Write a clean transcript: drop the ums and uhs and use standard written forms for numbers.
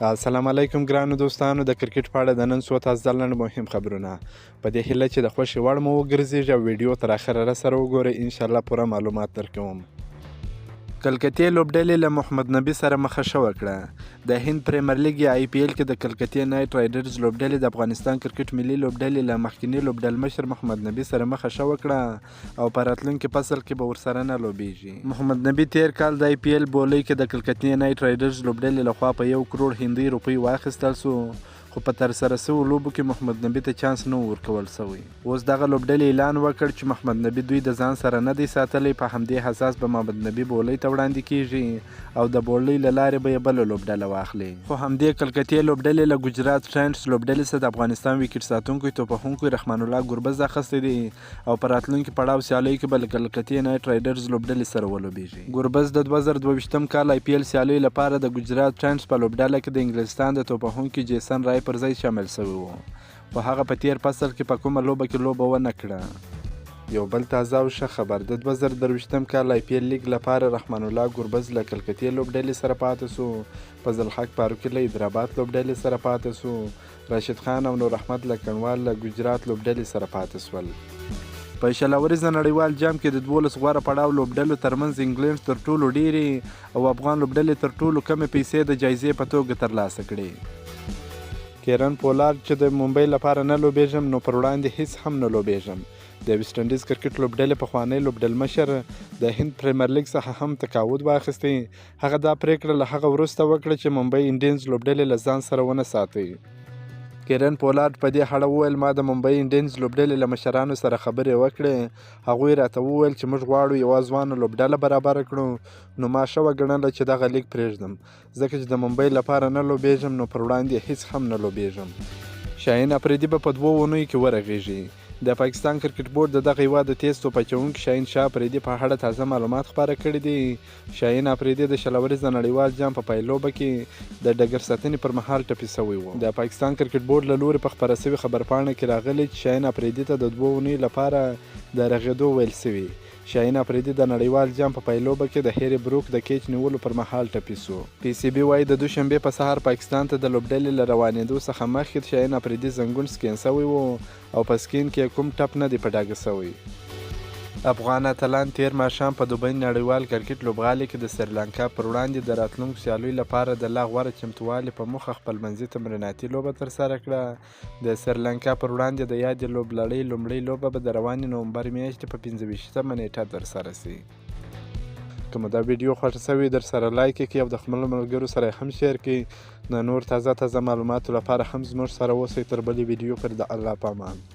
السلام علیکم ګرانو دوستانو د کرکټ په اړه د نن څو تازه ځلانه مهم خبرونه په دې هیله چې د خوښې وړ مو وګرځېږي او ویډیو تر اخره راسره وګورئ انشاءالله پوره معلومات درکوم. کلکتې لوبډلې له محمد نبي سره مخه شوه کړه. د هند پریمیر لیګ یا آی پی ایل کې د کلکتې نایټ رایډرز لوبډلې د افغانستان کرکټ ملي لوبډلې له مخکیني لوبډلمشر محمد نبي سره مخه شوه کړه او په راتلونکي فصل کې به ورسره نه لوبیږي. محمد نبي تیر کال د آی پی ایل بولۍ کې د کلکتې نایټ رایډرز لوبډلې لخوا په 1 کروڑ هندۍ روپۍ واخیستل سو، خو په ترسره سوو لوبو کې محمد نبي ته چانس نه ورکول سوی. اوس دغه لوبډلې اعلان وکړ چې محمد نبي دوی د ځان سره نه دی ساتلی، په همدې اساس به محمد نبي بولۍ ته وړاندې کیږي او د بولۍ له لارې به یې بله لوبډله واخلي. خو همدې کلکتې لوبډلې له ګجرات ټرینټس لوبډلې سره د افغانستان ویکټ ساتونکی توپوهونکی رحمان الله ګربز اخیستی دی او په راتلونکي پړاو سیالیو کې به له کلکتې نایټ رایډرز لوبډلې سره ولوبیږي. ګربز د 2022 کال آی پی ایل سیالیو لپاره د ګجرات ټرینټس په لوبډله کې د انګلستان د توپوهونکي جیسن رای پر ځای شامل شوی و، خو هغه په تیر فصل کې په کومه لوبه کې لوبه ونه کړه. یو بل تازه او ښه خبر، د 2023 کال آی پی ایل لیګ لپاره رحمان الله ګربز له کلکتې لوبډلې سره پاتې سو، فضل حق فاروقي له حیدرآباد لوبډلې سره پاتې سو، راشد خان او نور احمد لکنوال له ګجرات لوبډلې سره پاتې سول. په شلوریزه نړیوال جام کې د 12 غوره پړاو لوبډلو ترمنځ انګلند تر ټولو ډیرې او افغان لوبډلې تر ټولو کمې پیسې د جایزې په توګه ترلاسه کړې. کیرن پولارد چې د ممبۍ لپاره نه لوبیږم نو پر وړاندې هیڅ هم نه لوبیږم. د ویسټ انډیز کرکټ لوبډلې پخوانی لوبډلمشر د هند پریمیر لیګ څخه هم تقاعد واخیستی. هغه دا پریکړه له هغه وروسته وکړه چې ممبۍ انډینز لوبډلې له ځان سره ونه ساتي. کیرن پولارد په دې اړه وویل ما د ممبۍ انډینز لوبډلې له مشرانو سره خبرې وکړې، هغوی راته وویل چې موږ غواړو یوه ځوانه لوبډله برابره کړو، نو ما ښه وګڼله چې دغه لیګ پرېږدم ځکه چې د ممبۍ لپاره نه لوبیږم نو پر وړاندې هیڅ هم نه لوبیږم. شاهین افریدي به په 2 اونیو کې ورغېږي. د پاکستان کرکټ بورډ د دغه هیواد د تیز توپ اچوونکي شاهین شاه افریدي په اړه تازه معلومات خپاره کړي دي. شاهین افریدي د شلوریزه نړیوال جام په پیلوبه کې د ډګر ساتنې پر مهال ټپي سوی و. د پاکستان کرکټ بورډ له لوري په خپاره سوي خبرپاڼه کې راغلي چې شاهین افریدي ته د 2 اونیو لپاره د رغېدو ویل سوي. شاهین افریدي د نړیوال جام په پیلوبه کې د هیري بروک د کیچ نیولو پر مهال ټپي سو. پی سی بي وایي د دوشنبې په سهار پاکستان ته د لوبډلې له روانېدو څخه مخکې شاهین افریدي زنګون سکین سوی و او په سکین کې کوم ټپ نه دی په ډاګه سوی. افغان اتلان تیر ماښام په دوبۍ نړیوال کرکټ لوبغالي کې د سریلانکا پر وړاندې د راتلونکو سیالیو لپاره د لا غوره چمتووالي په موخه خپلمنځي تمریناتي لوبه ترسره کړه. د سریلانکا پر وړاندې د یادې لوبلړۍ لومړۍ لوبه به د روانې نومبر میاشتې په 25مه نیټه ترسره شي. که مو دا ویډیو خوښه شوې درسره لایک کړئ او د خپلو ملګرو سره یې هم شیر کړئ. د نور تازه معلوماتو لپاره هم زموږ سره اوسئ. تر بلې ویډیو پورې د الله په امان.